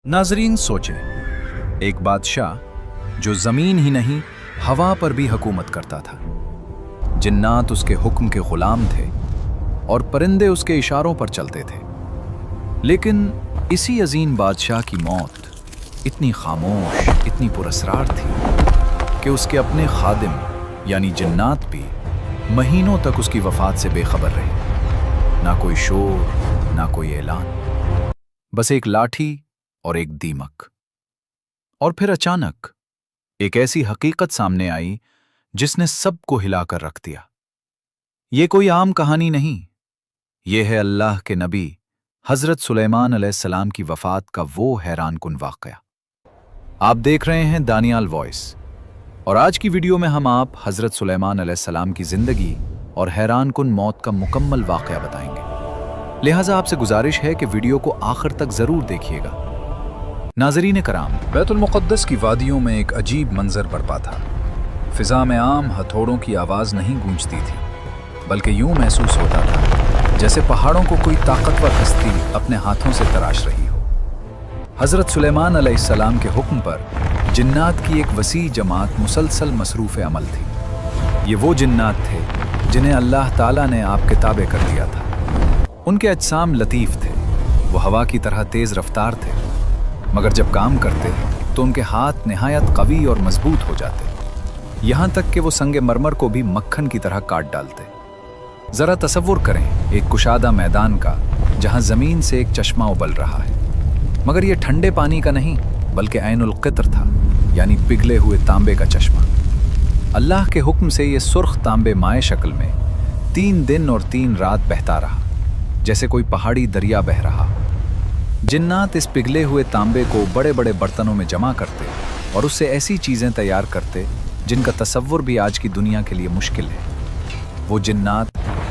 नाजरीन सोचें, एक बादशाह जो जमीन ही नहीं हवा पर भी हुकूमत करता था। जिन्नात उसके हुक्म के गुलाम थे और परिंदे उसके इशारों पर चलते थे। लेकिन इसी अजीम बादशाह की मौत इतनी खामोश, इतनी पुरअसरार थी कि उसके अपने खादिम यानी जिन्नात भी महीनों तक उसकी वफात से बेखबर रहे। ना कोई शोर, ना कोई ऐलान, बस एक लाठी और एक दीमक। और फिर अचानक एक ऐसी हकीकत सामने आई जिसने सबको हिलाकर रख दिया। ये कोई आम कहानी नहीं, ये है अल्लाह के नबी हजरत सुलेमान अलैहिस्सलाम की वफात का वो हैरानकुन वाकया। आप देख रहे हैं दानियाल वॉइस, और आज की वीडियो में हम आप हजरत सुलेमान अलैहिस्सलाम की जिंदगी और हैरानकुन मौत का मुकम्मल वाकया बताएंगे। लिहाजा आपसे गुजारिश है कि वीडियो को आखिर तक जरूर देखिएगा। नाज़रीन कराम, बैतुल मुक़द्दस की वादियों में एक अजीब मंजर बरपा था। फिजा में आम हथौड़ों की आवाज़ नहीं गूंजती थी, बल्कि यूं महसूस होता था जैसे पहाड़ों को कोई ताकतवर हस्ती अपने हाथों से तराश रही हो। हज़रत सुलेमान अलैहिस्सलाम के हुक्म पर जिन्नात की एक वसी जमात मुसलसल मसरूफ़ अमल थी। ये वो जिन्नात थे जिन्हें अल्लाह ताला ने आप के ताबे कर दिया था। उनके अजसाम लतीफ़ थे, वो हवा की तरह तेज़ रफ्तार थे, मगर जब काम करते तो उनके हाथ निहायत कवी और मजबूत हो जाते, यहाँ तक कि वो संगे मरमर को भी मक्खन की तरह काट डालते। ज़रा तसव्वुर करें एक कुशादा मैदान का जहाँ ज़मीन से एक चश्मा उबल रहा है, मगर ये ठंडे पानी का नहीं बल्कि ऐनुल क़ित्र था, यानी पिघले हुए तांबे का चश्मा। अल्लाह के हुक्म से ये सुर्ख तांबे माए शक्ल में 3 दिन और 3 रात बहता रहा, जैसे कोई पहाड़ी दरिया बह रहा। जिन्नात इस पिघले हुए तांबे को बड़े बड़े बर्तनों में जमा करते और उससे ऐसी चीज़ें तैयार करते जिनका तसव्वुर भी आज की दुनिया के लिए मुश्किल है। वो जिन्नात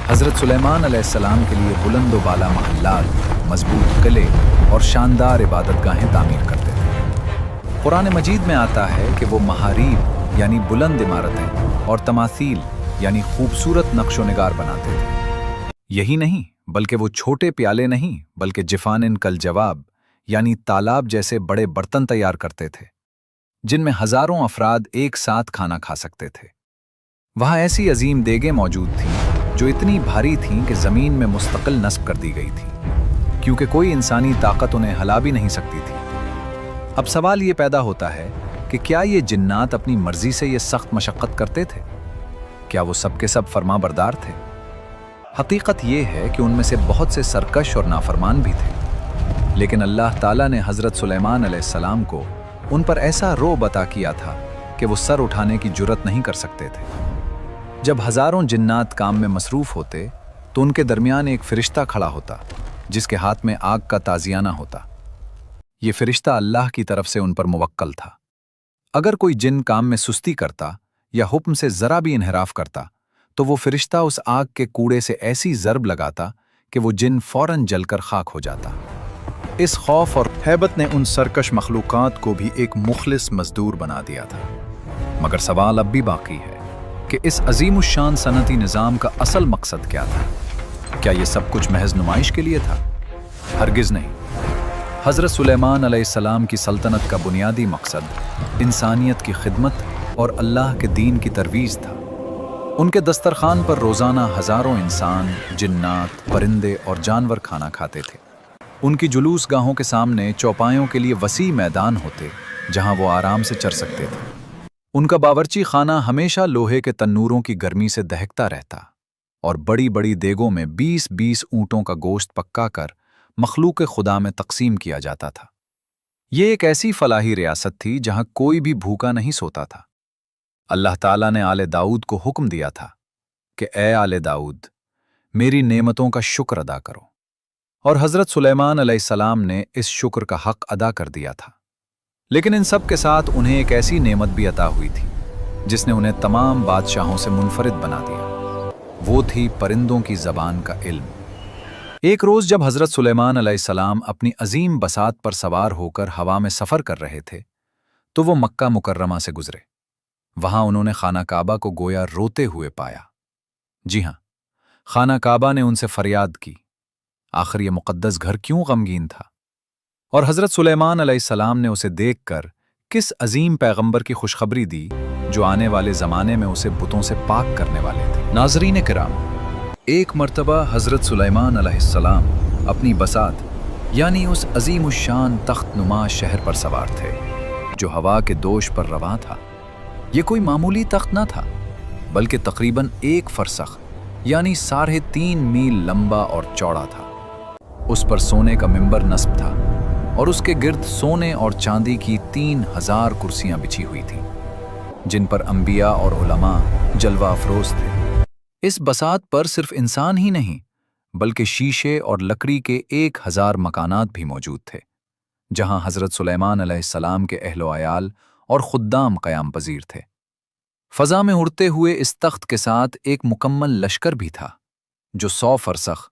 हज़रत सुलेमान अलैहिस्सलाम के लिए बुलंद बाला महल्लात, मजबूत किले और शानदार इबादतगाहें तामीर करते थे। कुरान मजीद में आता है कि वो महारीब यानी बुलंद इमारतें और तमासील यानी खूबसूरत नक्शो निगार बनाते थे। यही नहीं बल्कि वो छोटे प्याले नहीं बल्कि जिफानिन कल जवाब यानी तालाब जैसे बड़े बर्तन तैयार करते थे, जिनमें हजारों अफराद एक साथ खाना खा सकते थे। वहाँ ऐसी अजीम देगें मौजूद थीं जो इतनी भारी थीं कि ज़मीन में मुस्तकिल नस्ब कर दी गई थी, क्योंकि कोई इंसानी ताकत उन्हें हिला भी नहीं सकती थी। अब सवाल ये पैदा होता है कि क्या ये जिन्नात अपनी मर्जी से ये सख्त मशक्क़त करते थे? क्या वो सब के सब फरमाबरदार थे? हकीकत ये है कि उनमें से बहुत से सरकश और नाफरमान भी थे, लेकिन अल्लाह ताला ने हज़रत सुलेमान अलैहिस्सलाम को उन पर ऐसा रोब अता किया था कि वो सर उठाने की जुर्रत नहीं कर सकते थे। जब हज़ारों जिन्नात काम में मसरूफ़ होते तो उनके दरमियान एक फ़रिश्ता खड़ा होता जिसके हाथ में आग का ताज़ियाना होता। ये फ़रिश्ता अल्लाह की तरफ से उन पर मुवक्कल था। अगर कोई जिन काम में सुस्ती करता या हुक्म से ज़रा भी इन्हिराफ करता तो वो फ़रिश्ता उस आग के कूड़े से ऐसी ज़रब लगाता कि वो जिन फ़ौरन जलकर खाक हो जाता। इस खौफ और हैबत ने उन सरकश मखलूक़ात को भी एक मुखलिस मज़दूर बना दिया था। मगर सवाल अब भी बाकी है कि इस अज़ीमुश्शान सनती निज़ाम का असल मकसद क्या था? क्या ये सब कुछ महज नुमाइश के लिए था? हरगिज़ नहीं। हज़रत सुलेमान अलैहिस्सलाम की सल्तनत का बुनियादी मकसद इंसानियत की खिदमत और अल्लाह के दीन की तरवीज़ था। उनके दस्तरखान पर रोज़ाना हज़ारों इंसान, जिन्नात, परिंदे और जानवर खाना खाते थे। उनकी जुलूस गाहों के सामने चौपायों के लिए वसी मैदान होते जहां वो आराम से चर सकते थे। उनका बावर्ची खाना हमेशा लोहे के तन्नूरों की गर्मी से दहकता रहता और बड़ी बड़ी देगों में 20-20 ऊँटों का गोश्त पक्का कर मखलूक खुदा में तकसीम किया जाता था। ये एक ऐसी फलाही रियासत थी जहां कोई भी भूखा नहीं सोता था। अल्लाह ताला ने आले दाऊद को हुक्म दिया था कि ए आले दाऊद, मेरी नेमतों का शुक्र अदा करो, और हज़रत सुलेमान अलैहिस्सलाम ने इस शुक्र का हक अदा कर दिया था। लेकिन इन सब के साथ उन्हें एक ऐसी नेमत भी अता हुई थी जिसने उन्हें तमाम बादशाहों से मुनफरिद बना दिया। वो थी परिंदों की ज़बान का इल्म। एक रोज़ जब हज़रत सुलेमान अलैहिस्सलाम अपनी अजीम बसात पर सवार होकर हवा में सफ़र कर रहे थे तो वो मक्का मुकर्रमा से गुजरे। वहां उन्होंने खाना काबा को गोया रोते हुए पाया। जी हां, खाना काबा ने उनसे फरियाद की, आखिर ये मुक़द्दस घर क्यों गमगीन था? اور حضرت سلیمان علیہ السلام نے اسے دیکھ کر کس عظیم پیغمبر کی خوشخبری دی جو آنے والے زمانے میں اسے بتوں سے پاک کرنے والے تھے۔ ناظرین کرام، ایک مرتبہ حضرت سلیمان علیہ السلام اپنی بساط یعنی اس عظیم الشان تخت نما شہر پر سوار تھے جو ہوا کے دوش پر رواں تھا۔ یہ کوئی معمولی تخت نہ تھا بلکہ تقریباً 1 فرسخ یعنی 3.5 میل لمبا اور چوڑا تھا۔ اس پر سونے کا منبر نصب تھا اور اس کے گرد سونے اور چاندی کی 3000 کرسیاں بچھی ہوئی تھیں جن پر انبیاء اور علماء جلوہ افروز تھے۔ اس بساط پر صرف انسان ہی نہیں بلکہ شیشے اور لکڑی کے 1000 مکانات بھی موجود تھے جہاں حضرت سلیمان علیہ السلام کے اہل و عیال اور خدام قیام پذیر تھے۔ فضا میں اڑتے ہوئے اس تخت کے ساتھ ایک مکمل لشکر بھی تھا جو 100 فرسخ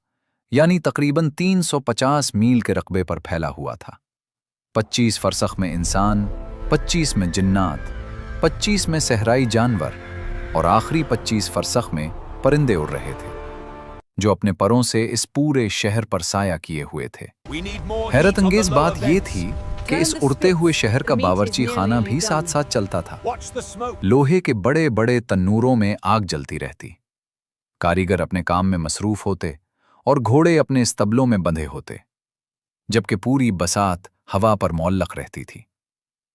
یعنی تقریباً 350 میل کے رقبے پر پھیلا ہوا تھا۔ 25 فرسخ میں انسان، 25 میں جنات، 25 میں صحرائی جانور اور آخری 25 فرسخ میں پرندے اڑ رہے تھے جو اپنے پروں سے اس پورے شہر پر سایہ کیے ہوئے تھے۔ حیرت انگیز بات یہ تھی کہ اس اڑتے ہوئے شہر کا باورچی خانہ بھی ساتھ ساتھ چلتا تھا۔ لوہے کے بڑے بڑے تنوروں میں آگ جلتی رہتی، کاریگر اپنے کام میں مصروف ہوتے اور گھوڑے اپنے استبلوں میں بندھے ہوتے، جبکہ پوری بساط ہوا پر معلق رہتی تھی۔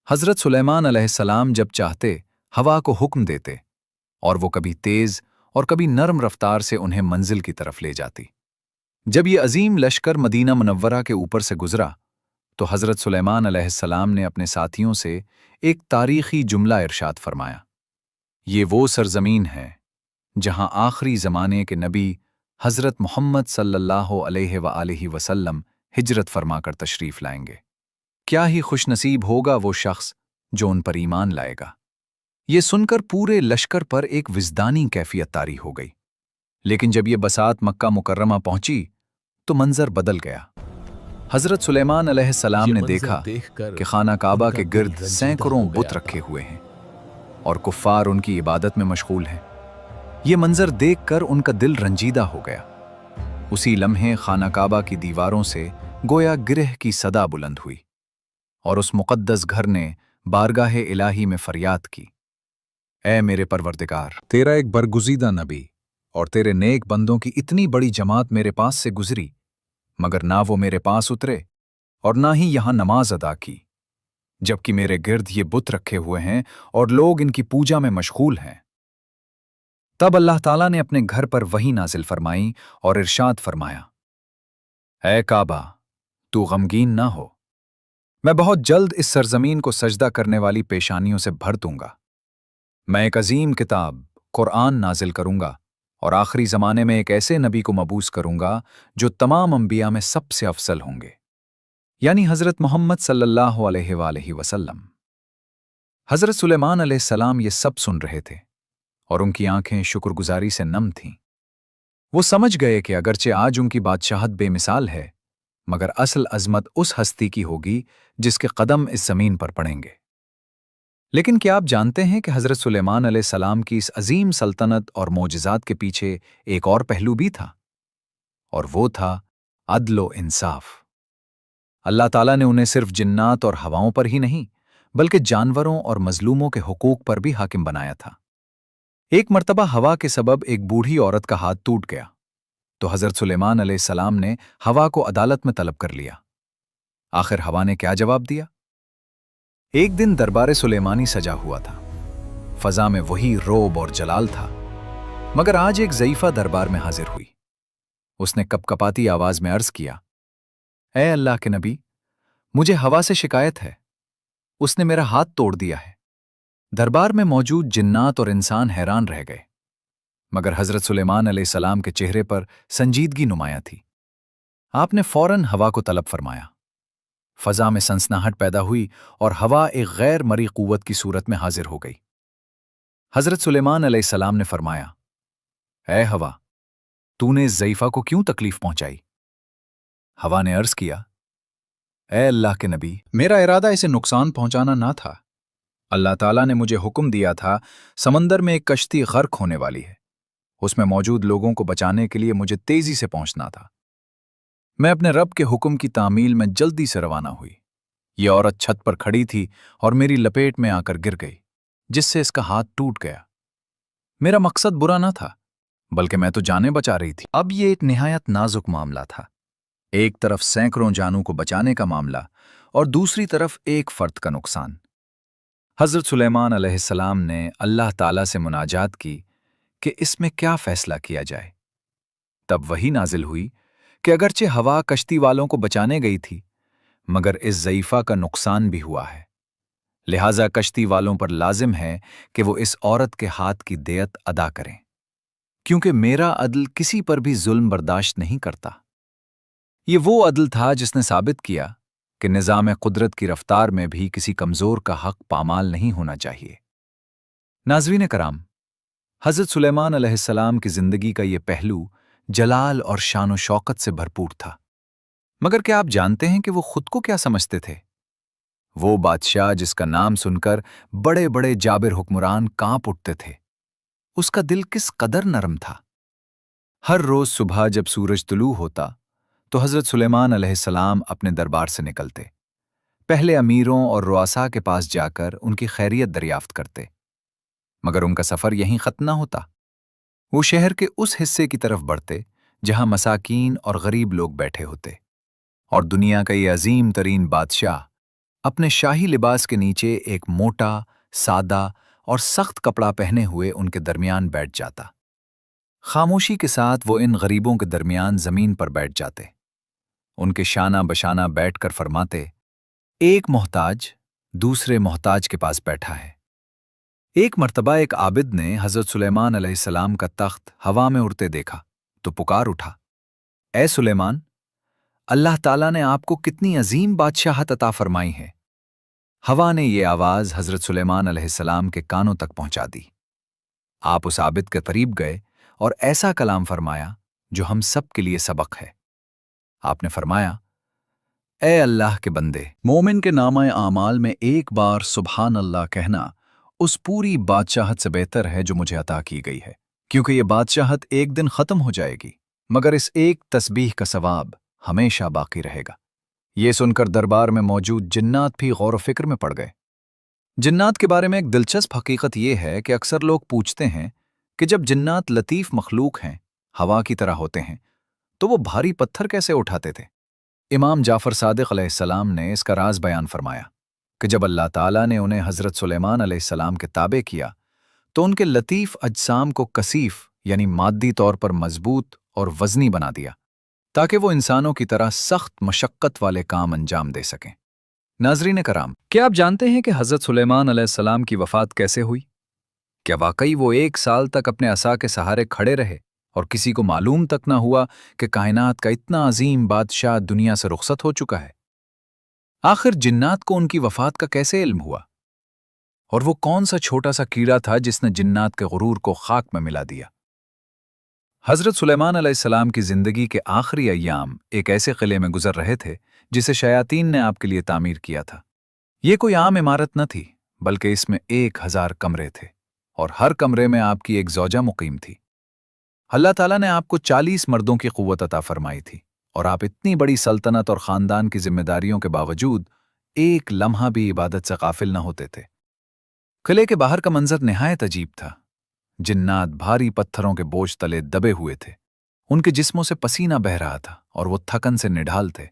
حضرت سلیمان علیہ السلام جب چاہتے ہوا کو حکم دیتے اور وہ کبھی تیز اور کبھی نرم رفتار سے انہیں منزل کی طرف لے جاتی۔ جب یہ عظیم لشکر مدینہ منورہ کے اوپر سے گزرا تو حضرت سلیمان علیہ السلام نے اپنے ساتھیوں سے ایک تاریخی جملہ ارشاد فرمایا، یہ وہ سرزمین ہے جہاں آخری زمانے کے نبی حضرت محمد صلی اللہ علیہ وآلہ وسلم ہجرت فرما کر تشریف لائیں گے۔ کیا ہی خوش نصیب ہوگا وہ شخص جو ان پر ایمان لائے گا۔ یہ سن کر پورے لشکر پر ایک وجدانی کیفیت طاری ہو گئی، لیکن جب یہ بساط مکہ مکرمہ پہنچی تو منظر بدل گیا۔ حضرت سلیمان علیہ السلام نے دیکھا کہ خانہ کعبہ کے گرد سینکڑوں بت رکھے ہوئے ہیں اور کفار ان کی عبادت میں مشغول ہیں۔ یہ منظر دیکھ کر ان کا دل رنجیدہ ہو گیا۔ اسی لمحے خانہ کعبہ کی دیواروں سے گویا گرہ کی صدا بلند ہوئی اور اس مقدس گھر نے بارگاہ الہی میں فریاد کی، اے میرے پروردگار، تیرا ایک برگزیدہ نبی اور تیرے نیک بندوں کی اتنی بڑی جماعت میرے پاس سے گزری، مگر نہ وہ میرے پاس اترے اور نہ ہی یہاں نماز ادا کی، جبکہ میرے گرد یہ بت رکھے ہوئے ہیں اور لوگ ان کی پوجا میں مشغول ہیں۔ تب اللہ تعالیٰ نے اپنے گھر پر وحی نازل فرمائی اور ارشاد فرمایا، اے کعبہ، تو غمگین نہ ہو، میں بہت جلد اس سرزمین کو سجدہ کرنے والی پیشانیوں سے بھر دوں گا۔ میں ایک عظیم کتاب قرآن نازل کروں گا اور آخری زمانے میں ایک ایسے نبی کو مبعوث کروں گا جو تمام انبیاء میں سب سے افضل ہوں گے، یعنی حضرت محمد صلی اللہ علیہ وآلہ وسلم۔ حضرت سلیمان علیہ السلام یہ سب سن رہے تھے اور ان کی آنکھیں شکر گزاری سے نم تھیں۔ وہ سمجھ گئے کہ اگرچہ آج ان کی بادشاہت بے مثال ہے، مگر اصل عظمت اس ہستی کی ہوگی جس کے قدم اس زمین پر پڑیں گے۔ لیکن کیا آپ جانتے ہیں کہ حضرت سلیمان علیہ السلام کی اس عظیم سلطنت اور معجزات کے پیچھے ایک اور پہلو بھی تھا، اور وہ تھا عدل و انصاف۔ اللہ تعالیٰ نے انہیں صرف جنات اور ہواؤں پر ہی نہیں بلکہ جانوروں اور مظلوموں کے حقوق پر بھی حاکم بنایا تھا۔ ایک مرتبہ ہوا کے سبب ایک بوڑھی عورت کا ہاتھ ٹوٹ گیا تو حضرت سلیمان علیہ السلام نے ہوا کو عدالت میں طلب کر لیا۔ آخر ہوا نے کیا جواب دیا؟ ایک دن دربار سلیمانی سجا ہوا تھا، فضا میں وہی روب اور جلال تھا، مگر آج ایک ضعیفہ دربار میں حاضر ہوئی۔ اس نے کپ کپاتی آواز میں عرض کیا، اے اللہ کے نبی، مجھے ہوا سے شکایت ہے، اس نے میرا ہاتھ توڑ دیا ہے۔ دربار میں موجود جنات اور انسان حیران رہ گئے، مگر حضرت سلیمان علیہ السلام کے چہرے پر سنجیدگی نمایاں تھی۔ آپ نے فوراً ہوا کو طلب فرمایا۔ فضا میں سنسناہٹ پیدا ہوئی اور ہوا ایک غیر مرئی قوت کی صورت میں حاضر ہو گئی۔ حضرت سلیمان علیہ السلام نے فرمایا، اے ہوا، تو نے اس ضعیفہ کو کیوں تکلیف پہنچائی؟ ہوا نے عرض کیا، اے اللہ کے نبی، میرا ارادہ اسے نقصان پہنچانا نہ تھا۔ اللہ تعالیٰ نے مجھے حکم دیا تھا، سمندر میں ایک کشتی غرق ہونے والی ہے، اس میں موجود لوگوں کو بچانے کے لیے مجھے تیزی سے پہنچنا تھا۔ میں اپنے رب کے حکم کی تعمیل میں جلدی سے روانہ ہوئی۔ ये औरत छत पर खड़ी थी और मेरी लपेट में आकर गिर गई, जिससे इसका हाथ टूट गया। मेरा मकसद बुरा न था, बल्कि मैं तो जानें बचा रही थी। अब ये एक निहायत नाजुक मामला था। एक तरफ सैकड़ों जानों को बचाने का मामला और दूसरी तरफ एक फर्द का नुकसान। हज़रत सुलेमान अलैहिस्सलाम ने अल्लाह ताला से मुनाजात की कि इसमें क्या फैसला किया जाए। तब वही नाजिल हुई कि अगरचे हवा कश्ती वालों को बचाने गई थी, मगर इस ज़ईफ़ा का नुकसान भी हुआ है। लिहाजा कश्ती वालों पर लाजिम है कि वो इस औरत के हाथ की देयत अदा करें, क्योंकि मेरा अदल किसी पर भी जुल्म बर्दाश्त नहीं करता। ये वो अदल था जिसने साबित किया कि निज़ाम कुदरत की रफ्तार में भी किसी कमज़ोर का हक पामाल नहीं होना चाहिए। नाज़रीन कराम, हज़रत सुलेमान अलैहिस्सलाम की ज़िंदगी का ये पहलू जलाल और शान व शौकत से भरपूर था। मगर क्या आप जानते हैं कि वो खुद को क्या समझते थे? वो बादशाह जिसका नाम सुनकर बड़े बड़े जाबिर हुक्मरान कांप उठते थे, उसका दिल किस कदर नरम था। हर रोज सुबह जब सूरज तुलू होता तो हज़रत सुलेमान अलैहिस्सलाम अपने दरबार से निकलते। पहले अमीरों और रुआसा के पास जाकर उनकी खैरियत दरियाफ्त करते, मगर उनका सफ़र यहीं ख़त्म न होता। वो शहर के उस हिस्से की तरफ बढ़ते जहां मसाकीन और गरीब लोग बैठे होते, और दुनिया का ये अजीम तरीन बादशाह अपने शाही लिबास के नीचे एक मोटा, सादा और सख्त कपड़ा पहने हुए उनके दरमियान बैठ जाता। खामोशी के साथ वो इन गरीबों के दरमियान जमीन पर बैठ जाते। उनके शाना बशाना बैठकर फरमाते, एक मोहताज दूसरे मोहताज के पास बैठा है। एक मर्तबा एक आबिद ने हज़रत सुलेमान अलैहिस्सलाम का तख्त हवा में उड़ते देखा तो पुकार उठा, ए सुलेमान, अल्लाह ताला ने आपको कितनी अजीम बादशाहत अता फरमाई है। हवा ने ये आवाज़ हज़रत सुलेमान अलैहिस्सलाम के कानों तक पहुंचा दी। आप उस आबिद के करीब गए और ऐसा कलाम फरमाया जो हम सब के लिए सबक है। आपने फरमाया, ए अल्लाह के बंदे, मोमिन के नामा आमाल में एक बार सुबहान अल्लाह कहना उस पूरी बादशाहत से बेहतर है जो मुझे अता की गई है, क्योंकि ये बादशाहत एक दिन ख़त्म हो जाएगी, मगर इस एक तस्बीह का सवाब हमेशा बाकी रहेगा। ये सुनकर दरबार में मौजूद जिन्नात भी गौर व फिक्र में पड़ गए। जिन्नात के बारे में एक दिलचस्प हकीकत यह है कि अक्सर लोग पूछते हैं कि जब जिन्नात लतीफ़ मखलूक हैं, हवा की तरह होते हैं, तो वो भारी पत्थर कैसे उठाते थे? इमाम जाफ़र सादिक़ अलैहिस्सलाम ने इसका राज बयान फरमाया कि जब अल्लाह ताला ने उन्हें हज़रत सुलेमान अलैहिस्सलाम के ताबे किया तो उनके लतीफ़ अजसाम को कसीफ़ यानी माद्दी तौर पर मजबूत और वज़नी बना दिया, ताकि वो इंसानों की तरह सख्त मशक्क़त वाले काम अंजाम दे सकें। नाज़रीन कराम, क्या आप जानते हैं कि हज़रत सुलेमान अलैहिस्सलाम की वफ़ात कैसे हुई? क्या वाकई वो 1 साल तक अपने असा के सहारे खड़े रहे और किसी को मालूम तक न हुआ कि कायनात का इतना अजीम बादशाह दुनिया से रुखसत हो चुका है? आखिर जिन्नात को उनकी वफ़ात का कैसे इल्म हुआ? और वो कौन सा छोटा सा कीड़ा था जिसने जिन्नात के गुरूर को खाक में मिला दिया? हज़रत सुलेमान अलैहिस्सलाम की ज़िंदगी के आखिरी अय्याम एक ऐसे किले में गुजर रहे थे जिसे शयातीन ने आपके लिए तामीर किया था। ये कोई आम इमारत न थी, बल्कि इसमें 1000 कमरे थे और हर कमरे में आपकी एक ज़ौजा मुकीम थी। अल्लाह ताला ने आपको 40 मर्दों की क़ुव्वत अता फरमाई थी और आप इतनी बड़ी सल्तनत और ख़ानदान की जिम्मेदारियों के बावजूद एक लम्हा भी इबादत से गाफिल न होते थे। किले के बाहर का मंजर निहायत अजीब था। जिन्नात भारी पत्थरों के बोझ तले दबे हुए थे। उनके जिस्मों से पसीना बह रहा था और वो थकन से निढाल थे।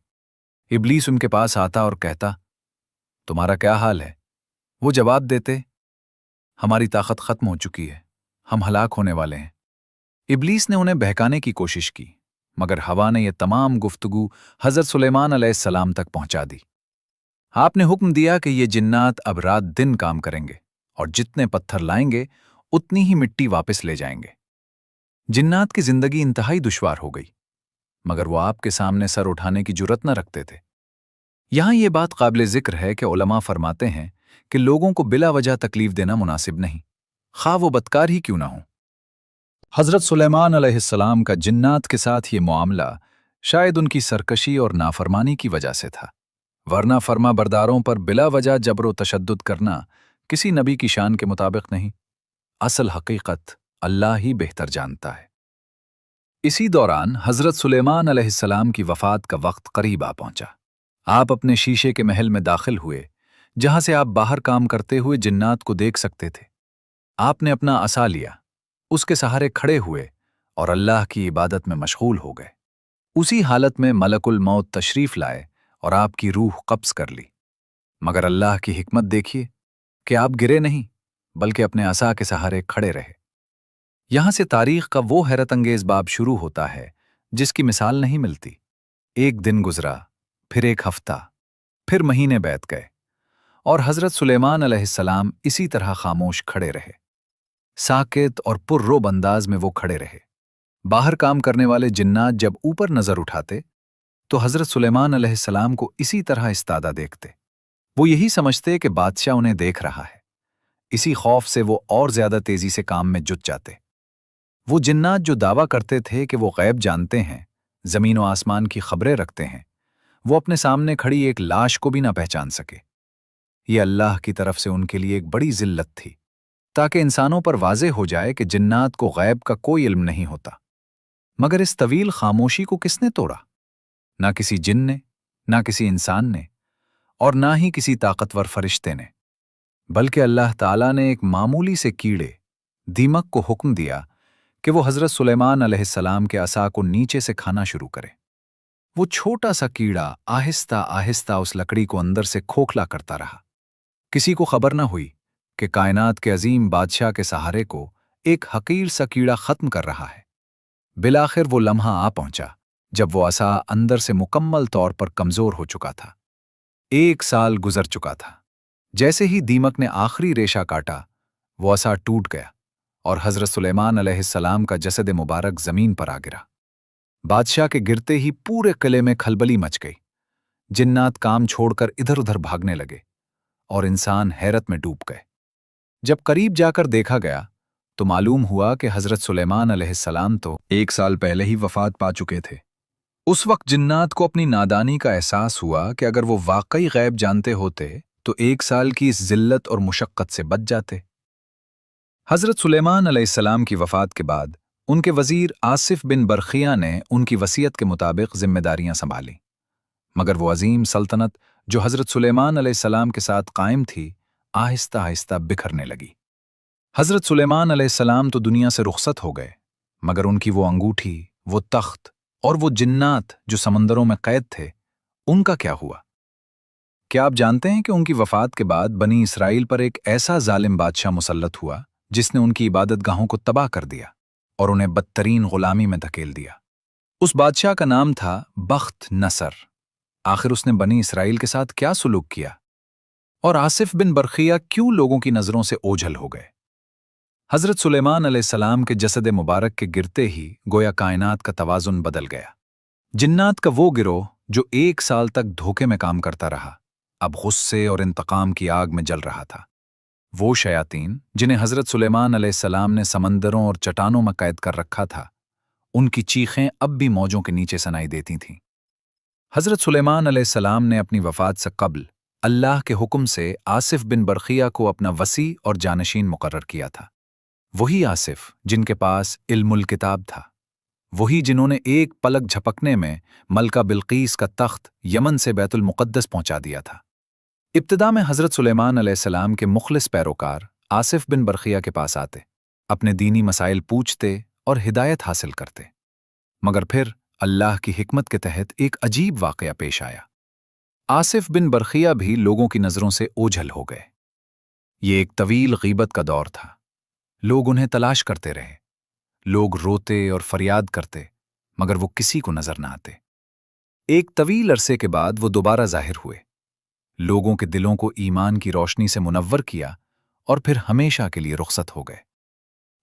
इब्लीस उनके पास आता और कहता, तुम्हारा क्या हाल है? वो जवाब देते, हमारी ताकत खत्म हो चुकी है, हम हलाक होने वाले हैं। इब्लीस ने उन्हें बहकाने की कोशिश की, मगर हवा ने यह तमाम गुफ्तगू हज़रत सुलेमान अलैहिस्सलाम तक पहुंचा दी। आपने हुक्म दिया कि ये जिन्नात अब रात दिन काम करेंगे और जितने पत्थर लाएंगे उतनी ही मिट्टी वापस ले जाएंगे। जिन्नात की जिंदगी इंतहाई दुश्वार हो गई, मगर वो आपके सामने सर उठाने की जुर्रत न रखते थे। यहां ये बात काबिल जिक्र है कि उलमा फरमाते हैं कि लोगों को बिला वजह तकलीफ देना मुनासिब नहीं, खा वो बदकार ही क्यों ना हो। हज़रत सुलेमान अलैहिस्सलाम का जिन्नात के साथ ये मामला शायद उनकी सरकशी और नाफरमानी की वजह से था, वरना फर्मा बरदारों पर बिला वजह जबर व तशद्दुद करना किसी नबी की शान के मुताबिक नहीं। असल हकीकत अल्लाह ही बेहतर जानता है। इसी दौरान हज़रत सुलेमान अलैहिस्सलाम की वफ़ात का वक्त करीब आ पहुंचा। آپ اپنے شیشے کے محل میں داخل ہوئے جہاں سے آپ باہر کام کرتے ہوئے جنات کو دیکھ سکتے تھے۔ آپ نے اپنا عصا لیا، اس کے سہارے کھڑے ہوئے اور اللہ کی عبادت میں مشغول ہو گئے۔ اسی حالت میں ملک الموت تشریف لائے اور آپ کی روح قبض کر لی، مگر اللہ کی حکمت دیکھیے کہ آپ گرے نہیں بلکہ اپنے عصا کے سہارے کھڑے رہے۔ یہاں سے تاریخ کا وہ حیرت انگیز باب شروع ہوتا ہے جس کی مثال نہیں ملتی۔ ایک دن گزرا، پھر ایک ہفتہ، پھر مہینے بیت گئے، اور حضرت سلیمان علیہ السلام اسی طرح خاموش کھڑے رہے۔ ساکت اور پررعب انداز میں وہ کھڑے رہے۔ باہر کام کرنے والے جنات جب اوپر نظر اٹھاتے تو حضرت سلیمان علیہ السلام کو اسی طرح استادہ دیکھتے۔ وہ یہی سمجھتے کہ بادشاہ انہیں دیکھ رہا ہے۔ اسی خوف سے وہ اور زیادہ تیزی سے کام میں جٹ جاتے۔ وہ جنات جو دعویٰ کرتے تھے کہ وہ غیب جانتے ہیں، زمین و آسمان کی خبریں رکھتے ہیں، وہ اپنے سامنے کھڑی ایک لاش کو بھی نہ پہچان سکے۔ یہ اللہ کی طرف سے ان کے لیے ایک بڑی ذلت تھی، تاکہ انسانوں پر واضح ہو جائے کہ جنات کو غیب کا کوئی علم نہیں ہوتا۔ مگر اس طویل خاموشی کو کس نے توڑا؟ نہ کسی جن نے، نہ کسی انسان نے، اور نہ ہی کسی طاقتور فرشتے نے، بلکہ اللہ تعالیٰ نے ایک معمولی سے کیڑے، دیمک کو حکم دیا کہ وہ حضرت سلیمان علیہ السلام کے عصا کو نیچے سے کھانا شروع کرے۔ وہ چھوٹا سا کیڑا آہستہ آہستہ اس لکڑی کو اندر سے کھوکھلا کرتا رہا۔ کسی کو خبر نہ ہوئی کہ کائنات کے عظیم بادشاہ کے سہارے کو ایک حقیر سا کیڑا ختم کر رہا ہے۔ بالآخر وہ لمحہ آ پہنچا جب وہ عصا اندر سے مکمل طور پر کمزور ہو چکا تھا۔ 1 سال گزر چکا تھا۔ جیسے ہی دیمک نے آخری ریشہ کاٹا، وہ عصا ٹوٹ گیا اور حضرت سلیمان علیہ السلام کا جسد مبارک زمین پر آ گرا۔ بادشاہ کے گرتے ہی پورے قلعے میں کھلبلی مچ گئی۔ جنات کام چھوڑ کر ادھر ادھر بھاگنے لگے اور انسان حیرت میں ڈوب گئے۔ جب قریب جا کر دیکھا گیا تو معلوم ہوا کہ حضرت سلیمان علیہ السلام تو 1 سال پہلے ہی وفات پا چکے تھے۔ اس وقت جنات کو اپنی نادانی کا احساس ہوا کہ اگر وہ واقعی غیب جانتے ہوتے تو 1 سال کی اس ذلت اور مشقت سے بچ جاتے۔ حضرت سلیمان علیہ السلام کی وفات کے بعد ان کے وزیر آصف بن برخیہ نے ان کی وصیت کے مطابق ذمہ داریاں سنبھالیں، مگر وہ عظیم سلطنت جو حضرت سلیمان علیہ السلام کے ساتھ قائم تھی، آہستہ آہستہ بکھرنے لگی۔ حضرت سلیمان علیہ السلام تو دنیا سے رخصت ہو گئے، مگر ان کی وہ انگوٹھی، وہ تخت اور وہ جنات جو سمندروں میں قید تھے، ان کا کیا ہوا؟ کیا آپ جانتے ہیں کہ ان کی وفات کے بعد بنی اسرائیل پر ایک ایسا ظالم بادشاہ مسلط ہوا جس نے ان کی عبادت گاہوں کو تباہ کر دیا اور انہیں بدترین غلامی میں دھکیل دیا؟ اس بادشاہ کا نام تھا بخت نصر۔ آخر اس نے بنی اسرائیل کے ساتھ کیا سلوک کیا؟ اور آصف بن برخیہ کیوں لوگوں کی نظروں سے اوجھل ہو گئے؟ حضرت سلیمان علیہ السلام کے جسد مبارک کے گرتے ہی گویا کائنات کا توازن بدل گیا۔ جنات کا وہ گروہ جو 1 سال تک دھوکے میں کام کرتا رہا، اب غصے اور انتقام کی آگ میں جل رہا تھا۔ وہ شیاطین جنہیں حضرت سلیمان علیہ السلام نے سمندروں اور چٹانوں میں قید کر رکھا تھا، ان کی چیخیں اب بھی موجوں کے نیچے سنائی دیتی تھیں۔ حضرت سلیمان علیہ السلام نے اپنی وفات سے قبل اللہ کے حکم سے آصف بن برخیہ کو اپنا وصی اور جانشین مقرر کیا تھا۔ وہی آصف جن کے پاس علم الکتاب تھا، وہی جنہوں نے ایک پلک جھپکنے میں ملکہ بلقیس کا تخت یمن سے بیت المقدس پہنچا دیا تھا۔ ابتدا میں حضرت سلیمان علیہ السلام کے مخلص پیروکار آصف بن برخیہ کے پاس آتے، اپنے دینی مسائل پوچھتے اور ہدایت حاصل کرتے، مگر پھر اللہ کی حکمت کے تحت ایک عجیب واقعہ پیش آیا۔ آصف بن برخیہ بھی لوگوں کی نظروں سے اوجھل ہو گئے۔ یہ ایک طویل غیبت کا دور تھا۔ لوگ انہیں تلاش کرتے رہے، لوگ روتے اور فریاد کرتے، مگر وہ کسی کو نظر نہ آتے۔ ایک طویل عرصے کے بعد وہ دوبارہ ظاہر ہوئے، لوگوں کے دلوں کو ایمان کی روشنی سے منور کیا اور پھر ہمیشہ کے لیے رخصت ہو گئے،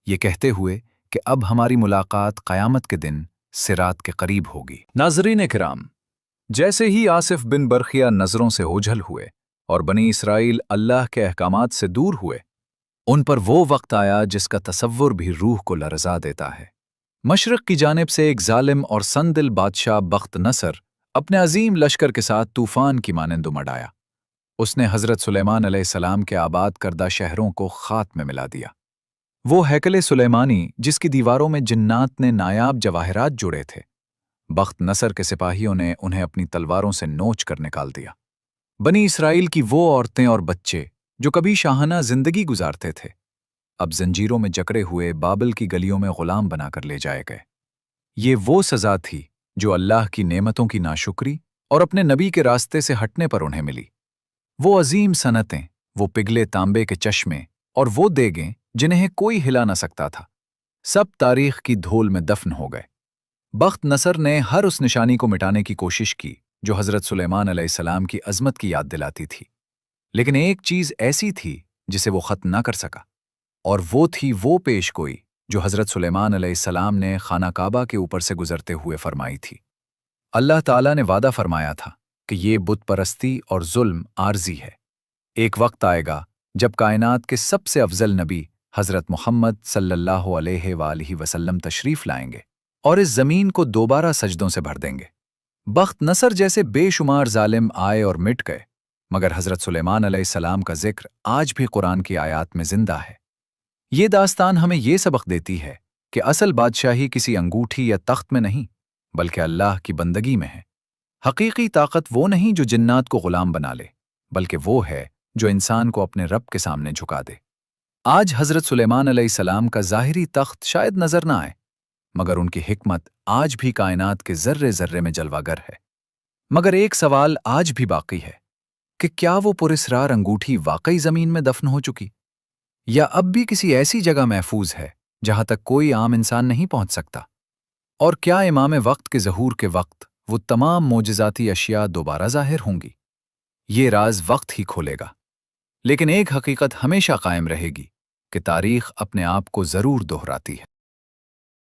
یہ کہتے ہوئے کہ اب ہماری ملاقات قیامت کے دن صراط کے قریب ہوگی۔ ناظرین کرام، جیسے ہی آصف بن برخیہ نظروں سے اوجھل ہوئے اور بنی اسرائیل اللہ کے احکامات سے دور ہوئے، ان پر وہ وقت آیا جس کا تصور بھی روح کو لرزا دیتا ہے۔ مشرق کی جانب سے ایک ظالم اور سندل بادشاہ بخت نصر اپنے عظیم لشکر کے ساتھ طوفان کی مانند امڑ آیا۔ اس نے حضرت سلیمان علیہ السلام کے آباد کردہ شہروں کو خاک میں ملا دیا۔ وہ ہیکل سلیمانی جس کی دیواروں میں جنات نے نایاب جواہرات جڑے تھے، बख्त नसर के सिपाहियों ने उन्हें अपनी तलवारों से नोच कर निकाल दिया। बनी इसराइल की वो औरतें और बच्चे जो कभी शाहाना जिंदगी गुजारते थे, अब जंजीरों में जकड़े हुए बाबिल की गलियों में गुलाम बनाकर ले जाए गए। ये वो सजा थी जो अल्लाह की नेमतों की नाशुक्री और अपने नबी के रास्ते से हटने पर उन्हें मिली। वो अजीम सनतें, वो पिघले तांबे के चश्मे और वो देगें जिन्हें कोई हिला न सकता था, सब तारीख की धूल में दफन हो गए। बख्त नसर ने हर उस निशानी को मिटाने की कोशिश की जो हज़रत सुलेमान अलैहिस्सलाम की अज़मत की याद दिलाती थी, लेकिन एक चीज़ ऐसी थी जिसे वो ख़त्म न कर सका, और वो थी वो पेशगोई जो हज़रत सुलेमान अलैहिस्सलाम ने खाना काबा के ऊपर से गुजरते हुए फरमाई थी। अल्लाह ताला ने वादा फरमाया था कि ये बुत परस्ती और जुल्म आर्जी है। एक वक्त आएगा जब कायनात के सबसे अफजल नबी हज़रत मोहम्मद सल्लल्लाहु अलैहि वसल्लम तशरीफ़ लाएंगे और इस ज़मीन को दोबारा सजदों से भर देंगे। बख्त नसर जैसे बेशुमार जालिम आए और मिट गए, मगर हज़रत सुलेमान अलैहिस्सलाम का जिक्र आज भी कुरान की आयात में जिंदा है। ये दास्तान हमें ये सबक देती है कि असल बादशाही किसी अंगूठी या तख्त में नहीं, बल्कि अल्लाह की बंदगी में है। हकीकी ताकत वो नहीं जो जिन्नात को गुलाम बना ले, बल्कि वो है जो इंसान को अपने रब के सामने झुका दे। आज हज़रत सुलेमान अलैहिस्सलाम का ज़ाहिरी तख्त शायद नजर ना आए, मगर उनकी हिकमत आज भी कायनात के ज़र्रे ज़र्रे में जलवागर है। मगर एक सवाल आज भी बाकी है कि क्या वो पुरस्रार अंगूठी वाकई ज़मीन में दफन हो चुकी, या अब भी किसी ऐसी जगह महफूज है जहां तक कोई आम इंसान नहीं पहुंच सकता? और क्या इमाम वक्त के ज़हूर के वक्त वो तमाम मोजज़ाती अशिया दोबारा ज़ाहिर होंगी? ये राज वक्त ही खोलेगा, लेकिन एक हकीकत हमेशा कायम रहेगी कि तारीख अपने आप को ज़रूर दोहराती है।